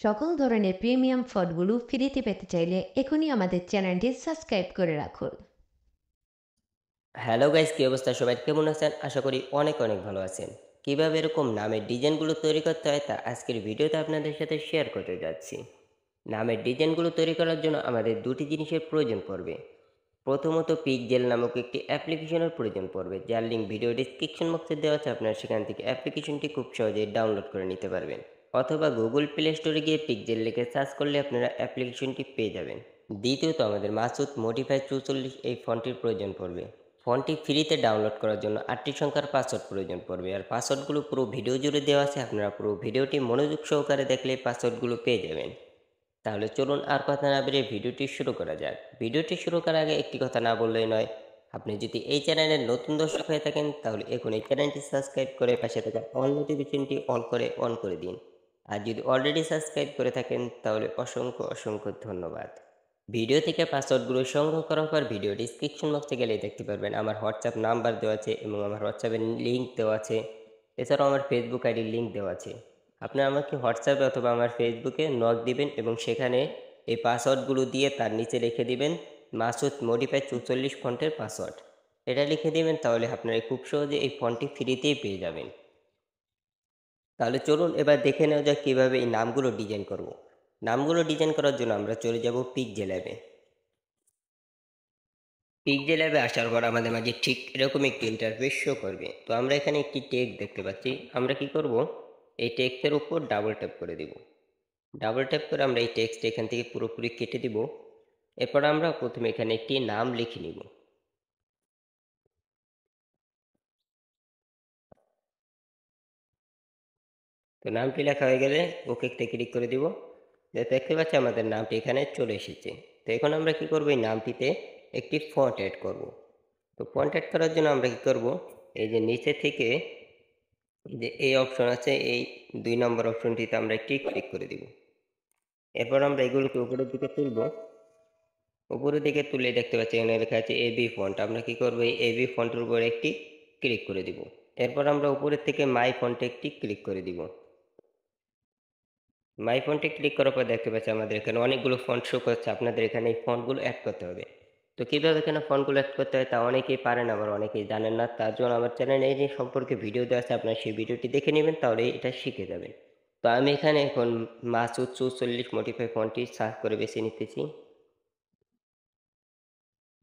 সকল ধরনের প্রিমিয়াম ফন্টগুলো ফ্রিতে পেতে চাইলে এখনই আমাদের চ্যানেলটি সাবস্ক্রাইব করে রাখুন। হ্যালো গাইস, কি অবস্থা? সবাই কেমন আছেন? আশা করি অনেক অনেক ভালো আছেন। কিভাবে এরকম নামের ডিজাইনগুলো তৈরি করতে হয় তা আজকের ভিডিওতে আপনাদের সাথে শেয়ার করতে যাচ্ছি। নামের ডিজাইনগুলো তৈরি করার জন্য আমাদের দুটি জিনিসের প্রয়োজন পড়বে। প্রথমত পিকজেল নামক একটি অ্যাপ্লিকেশনের প্রয়োজন পড়বে, যার লিঙ্ক ভিডিও ডিসক্রিপশন বক্সে দেওয়া আছে। আপনারা সেখান থেকে অ্যাপ্লিকেশনটি খুব সহজেই ডাউনলোড করে নিতে পারবেন, অথবা গুগল প্লে স্টোরে গিয়ে পিকজেল লিখে সার্চ করলে আপনারা অ্যাপ্লিকেশনটি পেয়ে যাবেন। দ্বিতীয়ত আমাদের মাসুদ মডিফাই 44 এই ফন্টটির প্রয়োজন পড়বে। ফন্টটি ফ্রিতে ডাউনলোড করার জন্য 8টি সংখ্যার পাসওয়ার্ড প্রয়োজন পড়বে, আর পাসওয়ার্ডগুলো পুরো ভিডিও জুড়ে দেওয়া আছে। আপনারা পুরো ভিডিওটি মনোযোগ সহকারে দেখলে পাসওয়ার্ডগুলো পেয়ে যাবেন। তাহলে চলুন আর কথা না বেরিয়ে ভিডিওটি শুরু করা যাক। ভিডিওটি শুরু করার আগে একটি কথা না বললেই নয়, আপনি যদি এই চ্যানেলের নতুন দর্শক হয়ে থাকেন তাহলে এখন এই চ্যানেলটি সাবস্ক্রাইব করে পাশে থাকা অল নোটিফিকেশনটি অন করে দিন। আর যদি অলরেডি সাবস্ক্রাইব করে থাকেন তাহলে অসংখ্য অসংখ্য ধন্যবাদ। ভিডিও থেকে পাসওয়ার্ডগুলো সংগ্রহ করার পর ভিডিও ডিসক্রিপশন বক্সে গেলেই দেখতে পারবেন আমার হোয়াটসঅ্যাপ নাম্বার দেওয়া আছে এবং আমার হোয়াটসঅ্যাপের লিঙ্ক দেওয়া আছে। এছাড়াও আমার ফেসবুক আইডির লিঙ্ক দেওয়া আছে। আপনি আমাকে হোয়াটসঅ্যাপে অথবা আমার ফেসবুকে নক দিবেন এবং সেখানে এই পাসওয়ার্ডগুলো দিয়ে তার নিচে লিখে দিবেন মাসুদ মডিফাই 44 ফন্টের পাসওয়ার্ড। এটা লিখে দিবেন, তাহলে আপনারা খুব সহজে এই ফন্টটি ফ্রিতেই পেয়ে যাবেন। তাহলে চলুন এবার দেখে নেওয়া যাক কীভাবে এই নামগুলো ডিজাইন করব। নামগুলো ডিজাইন করার জন্য আমরা চলে যাব পিকজেল অ্যাপে। পিকজেল অ্যাপে আসার পর আমাদের মাঝে ঠিক এরকম একটি ইন্টারফেস শো করবে। তো আমরা এখানে একটি টেক্সট দেখতে পাচ্ছি। আমরা কি করব, এই টেক্সটের উপর ডাবল ট্যাপ করে দিব। ডাবল ট্যাপ করে আমরা এই টেক্সট এখান থেকে পুরোপুরি কেটে দিব। এরপর আমরা প্রথমে এখানে একটি নাম লিখে নিব। তো নামটি লেখা হয়ে গেলে ওকেতে ক্লিক করে দিব। দেখতে পাচ্ছি আমাদের নামটি এখানে চলে এসেছে। তো এখন আমরা কি করব, এই নামটিতে একটি ফন্ট অ্যাড করব। তো ফন্ট অ্যাড করার জন্য আমরা কি করব, এই যে নিচে থেকে যে এই অপশন আছে, এই 2 নম্বর অপশনটিতে আমরা একটি ক্লিক করে দিব। এরপর আমরা এগুলোকে উপরের দিকে তুলব। উপরের দিকে তুলে দেখতে পাচ্ছি এখানে লেখা আছে এবি ফন্ট। আমরা কি করব, এই এবি ফন্টের উপর একটি ক্লিক করে দিব। এরপর আমরা উপরের থেকে মাই ফন্টে একটি ক্লিক করে দিব। মাই ফন্টে ক্লিক করার পর দেখতে পাচ্ছি আমাদের এখানে অনেকগুলো ফন্ট শো করছে। আপনাদের এখানে এই ফন্টগুলো অ্যাড করতে হবে। তো কীভাবে এখানে ফন্টগুলো অ্যাড করতে হয় তা অনেকেই পারেন, আবার অনেকেই জানেন না। তার জন্য আমার চ্যানেলে এই সম্পর্কে ভিডিও দেওয়া আছে, আপনারা সেই ভিডিওটি দেখে নেবেন, তাহলে এটা শিখে যাবেন। তো আমি এখানে এখন মাসুদ 44 মডিফাই ফন্টটি সার্চ করে বেছে নিতেছি।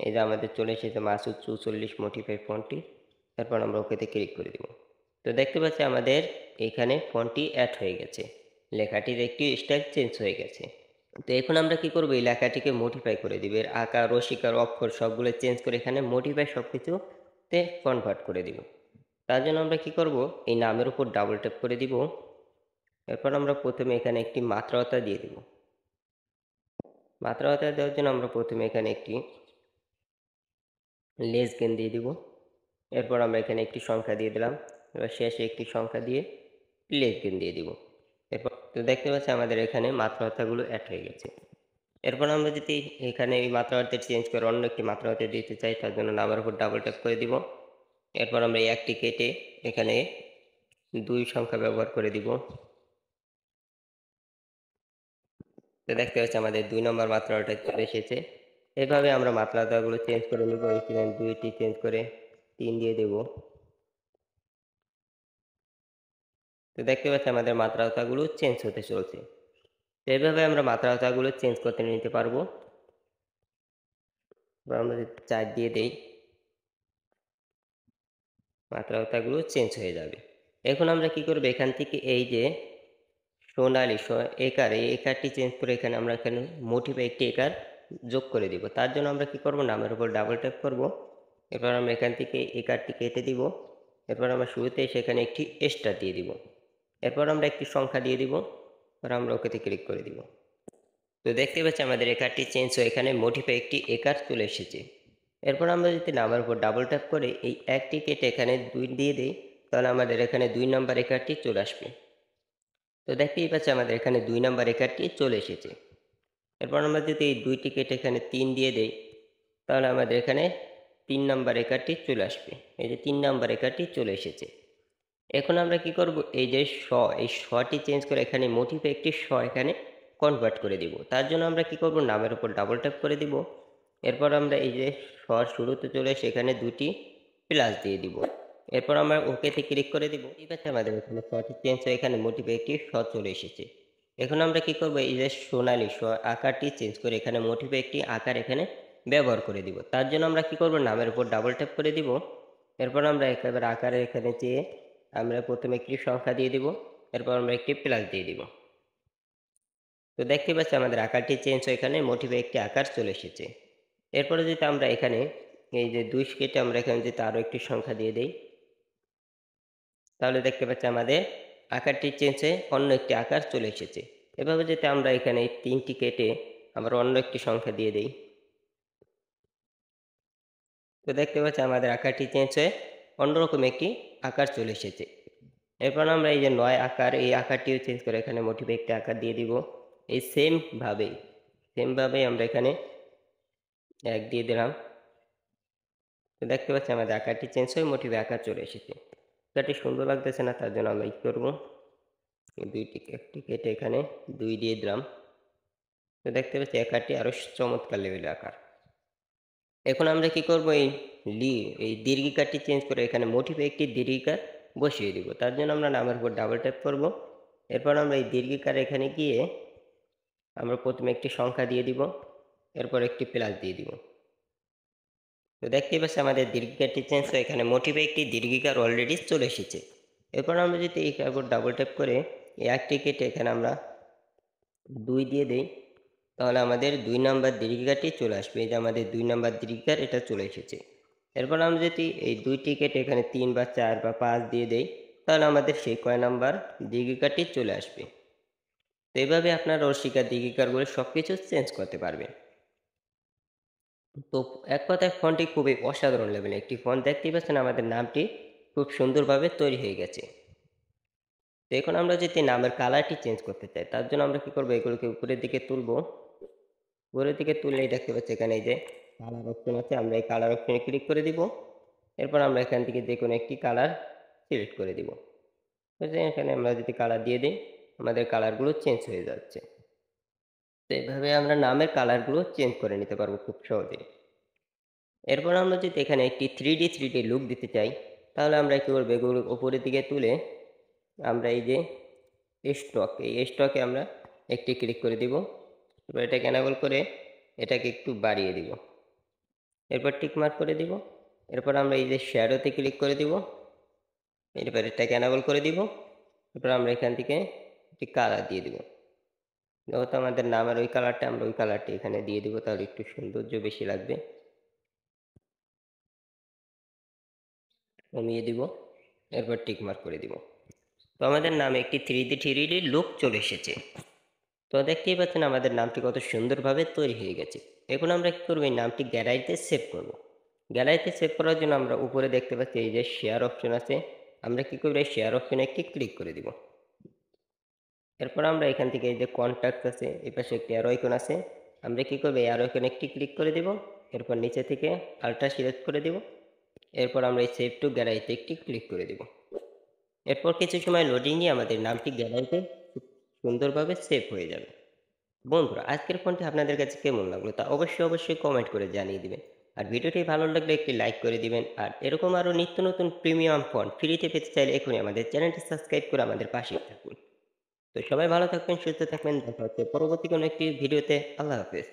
এই যে আমাদের চলে এসেছে মাসুদ 44 মডিফাই ফন্টটি। তারপর আমরা ওকেতে ক্লিক করে দিব। তো দেখতে পাচ্ছি আমাদের এখানে ফন্টটি অ্যাড হয়ে গেছে, লেখাটির একটি স্টাইল চেঞ্জ হয়ে গেছে। তো এখন আমরা কি করব, এই লেখাটিকে মডিফাই করে দিব। এর আকার রসিকার অক্ষর সবগুলো চেঞ্জ করে এখানে মডিফাই সব কিছুতে কনভার্ট করে দিব। তার জন্য আমরা কি করব, এই নামের উপর ডাবল ট্যাপ করে দিব। এরপর আমরা প্রথমে এখানে একটি মাত্রাতা দিয়ে দিব। মাত্রাতা দেওয়ার জন্য আমরা প্রথমে এখানে একটি লেস গেন দিয়ে দিব। এরপর আমরা এখানে একটি সংখ্যা দিয়ে দিলাম। এবার শেষে একটি সংখ্যা দিয়ে লেস গেন দিয়ে দিব। এরপর তো দেখতে পাচ্ছি আমাদের এখানে মাত্রাতাগুলো অ্যাড হয়ে গেছে। এরপর আমরা যদি এখানে এই মাত্রাতে চেঞ্জ করে অন্য একটি মাত্রাতে দিতে চাই, তার জন্য নামের উপর ডাবল ট্যাপ করে দিব। এরপর আমরা এই একটি কেটে এখানে 2 সংখ্যা ব্যবহার করে দিব। তো দেখতে পাচ্ছি আমাদের 2 নম্বর মাত্রাটা চলে এসেছে। এভাবে আমরা মাত্রাটাগুলো চেঞ্জ করে নেব। এখানে 2টি চেঞ্জ করে 3 দিয়ে দেব। তো দেখতে পাচ্ছি আমাদের মাত্রাটাগুলো চেঞ্জ হতে চলছে। তো এভাবে আমরা মাত্রাটাগুলো চেঞ্জ করতে নিতে পারবো। আমরা যদি 4 দিয়ে দেই, মাত্রাটাগুলো চেঞ্জ হয়ে যাবে। এখন আমরা কি করব, এখান থেকে এই যে সোনালী একার, এই একারটি চেঞ্জ করে এখানে আমরা এখানে মোটিভে একটি একার যোগ করে দিব। তার জন্য আমরা কি করব, নামের উপর ডাবল ট্যাপ করব। এরপর আমরা এখান থেকে একারটি কেটে দিব। এরপর আমরা শুরুতে সেখানে একটি স্টার দিয়ে দিব। এরপর আমরা একটি সংখ্যা দিয়ে দিব। এরপর আমরা ওকেতে ক্লিক করে দিব। তো দেখতে পাচ্ছি আমাদের একারটি চেঞ্জ হয়ে এখানে মোটিভে একটি একার চলে এসেছে। এরপর আমরা যদি নামের উপর ডাবল ট্যাপ করে এই একটি কেটে এখানে 2 দিয়ে দিই, তাহলে আমাদের এখানে 2 নম্বর একারটি চলে আসবে। তো দেখতেই পাচ্ছি আমাদের এখানে 2 নম্বর রেখাটি চলে এসেছে। এরপর আমরা যদি এই 2টি কেটে এখানে 3 দিয়ে দেই, তাহলে আমাদের এখানে 3 নম্বর রেখাটি চলে আসবে। এই যে 3 নম্বর রেখাটি চলে এসেছে। এখন আমরা কি করব, এই যে এই টি চেঞ্জ করে এখানে মোটিভে একটি এখানে কনভার্ট করে দিব। তার জন্য আমরা কি করব, নামের উপর ডাবল ট্যাপ করে দিব। এরপর আমরা এই যে শুরুতে চলে সেখানে দুটি প্লাস দিয়ে দিব। এরপর আমরা ওকেতে ক্লিক করে দিব। ঠিক আছে, আমাদের এখানে টি চেঞ্জ হয়ে এখানে মোটিভে একটি চলে এসেছে। এখন আমরা কি করব, এই যে সোনালী আকারটি চেঞ্জ করে এখানে মোটিভে একটি আকার এখানে ব্যবহার করে দিব। তার জন্য আমরা কি করব, নামের উপর ডাবল ট্যাপ করে দিব। এরপর আমরা একেবারে আকারে এখানে চেয়ে আমরা প্রথমে একটি সংখ্যা দিয়ে দিব, এরপর আমরা একটি প্লাস দিয়ে দিব। তো দেখতে পাচ্ছি আমাদের আকারটি চেঞ্জ হয়ে এখানে মোটিভে একটি আকার চলে এসেছে। এরপরে যদি আমরা এখানে এই যে 2 কেটে আমরা এখানে যদি আরও একটি সংখ্যা দিয়ে দেই, তাহলে দেখতে পাচ্ছি আমাদের আকারটি চেঞ্জ হয়ে অন্য একটি আকার চলে এসেছে। এভাবে যদি আমরা এখানে 3টি কেটে আবার অন্য একটি সংখ্যা দিয়ে দেই, তো দেখতে পাচ্ছি আমাদের আকারটি চেঞ্জ হয়ে অন্যরকম একটি আকার চলে এসেছে। এরপর আমরা এই যে 9 আকার, এই আকারটিও চেঞ্জ করে এখানে মোটিভে একটি আকার দিয়ে দিব। এই সেমভাবেই আমরা এখানে 1 দিয়ে দিলাম। তো দেখতে পাচ্ছি আমাদের আকারটি চেঞ্জ হয়ে মোটিভে আকার চলে এসেছে। আকারটি সুন্দর লাগতেছে না, তার জন্য আমরা কি করব, একটি কেটে এখানে 2 দিয়ে দিলাম। তো দেখতে পাচ্ছি আকারটি আরও চমৎকার লেভেলের আকার। এখন আমরা কি করব, এই দীর্ঘিকারটি চেঞ্জ করে এখানে মোটিভে একটি দীর্ঘিকার বসিয়ে দিব। তার জন্য আমরা নামের উপর ডাবল ট্যাপ করব। এরপর আমরা এই দীর্ঘিকার এখানে গিয়ে আমরা প্রথমে একটি সংখ্যা দিয়ে দিব, এরপর একটি প্লাস দিয়ে দিব। তো দেখতেই পাচ্ছি আমাদের দীর্ঘিকারটি চেঞ্জ হয়ে এখানে মোটিভে একটি দীর্ঘিকার অলরেডি চলে এসেছে। এরপর আমরা যদি এই উপর ডাবল ট্যাপ করে এই একটি কেটে এখানে আমরা 2 দিয়ে দেই, তাহলে আমাদের 2 নাম্বার দীর্ঘিকারটি চলে আসবে। এই যে আমাদের 2 নাম্বার দীর্ঘিকার এটা চলে এসেছে। এরপর আমরা যদি এই 2টি কেটে এখানে 3 বা 4 বা 5 দিয়ে দেই, তাহলে আমাদের সেই কয় নাম্বার দীর্ঘিকারটি চলে আসবে। তো এইভাবে আপনার রসিকা দীর্ঘিকারগুলো সব কিছু চেঞ্জ করতে পারবেন। তো এক কথায় ফন্টটি খুবই অসাধারণ লেভেলের একটি ফন্ট। দেখতেই পাচ্ছেন আমাদের নামটি খুব সুন্দরভাবে তৈরি হয়ে গেছে। তো এখন আমরা যদি নামের কালারটি চেঞ্জ করতে চাই, তার জন্য আমরা কি করব, এগুলোকে উপরের দিকে তুলব। উপরের দিকে তুললেই দেখতে পাচ্ছি এখানে এই যে কালার অপশন আছে, আমরা এই কালার অপশনে ক্লিক করে দিব। এরপর আমরা এখান থেকে যে কোনো একটি কালার সিলেক্ট করে দিব। তো এখানে আমরা যদি কালার দিয়ে দিই, আমাদের কালারগুলো চেঞ্জ হয়ে যাচ্ছে। তো এইভাবে আমরা নামের কালারগুলো চেঞ্জ করে নিতে পারবো খুব সহজে। এরপর আমরা যদি এখানে একটি 3D লুক দিতে চাই, তাহলে আমরা কী করবো, এগুলো উপরের দিকে তুলে আমরা এই যে এই স্টকে আমরা একটি ক্লিক করে দিব। এবার এটাকে এনেবল করে এটাকে একটু বাড়িয়ে দিব, এরপর টিক মার্ক করে দিব। এরপর আমরা এই যে শ্যাডোতে ক্লিক করে দিব, এরপর এটাকে এনেবল করে দিব। এরপর আমরা এখান থেকে একটি কালার দিয়ে দিব। যেহেতু আমাদের নামের ওই কালারটা, আমরা ওই কালারটি এখানে দিয়ে দিব, তাহলে একটু সৌন্দর্য বেশি লাগবে। কমিয়ে দিব, এরপর টিক মার্ক করে দিব। তো আমাদের নামে একটি 3D লুক চলে এসেছে। তো দেখতেই পাচ্ছেন আমাদের নামটি কত সুন্দরভাবে তৈরি হয়ে গেছে। এখন আমরা কী করবো, এই নামটি গ্যালারিতে সেভ করব। গ্যালারিতে সেভ করার জন্য আমরা উপরে দেখতে পাচ্ছি এই যে শেয়ার অপশন আছে, আমরা কী করবো, এই শেয়ার অপশনে একটি ক্লিক করে দিব। এরপর আমরা এখান থেকে এই যে কন্ট্যাক্ট আছে, এই পাশে একটি অ্যারো আইকন আছে, আমরা কী করবো, এই অ্যারো আইকনে একটি ক্লিক করে দিব। এরপর নিচে থেকে আলট্রা সিলেক্ট করে দিব। এরপর আমরা এই সেভ টু গ্যালারিতে একটি ক্লিক করে দিব। এরপর কিছু সময় লোডিং নিয়ে আমাদের নামটি গ্যালারিতে সুন্দরভাবে সেভ হয়ে যাবে। বন্ধুরা, আজকের ফোনটি আপনাদের কাছে কেমন লাগলো তা অবশ্যই কমেন্ট করে জানিয়ে দিবেন। আর ভিডিওটি ভালো লাগলে একটি লাইক করে দিবেন। আর এরকম আরও নিত্য নতুন প্রিমিয়াম ফোন ফ্রিতে পেতে চাইলে এখনই আমাদের চ্যানেলটি সাবস্ক্রাইব করে আমাদের পাশেই থাকুন। তো সবাই ভালো থাকবেন, সুস্থ থাকবেন, দেখা হচ্ছে পরবর্তী কোনো একটি ভিডিওতে। আল্লাহ হাফেজ।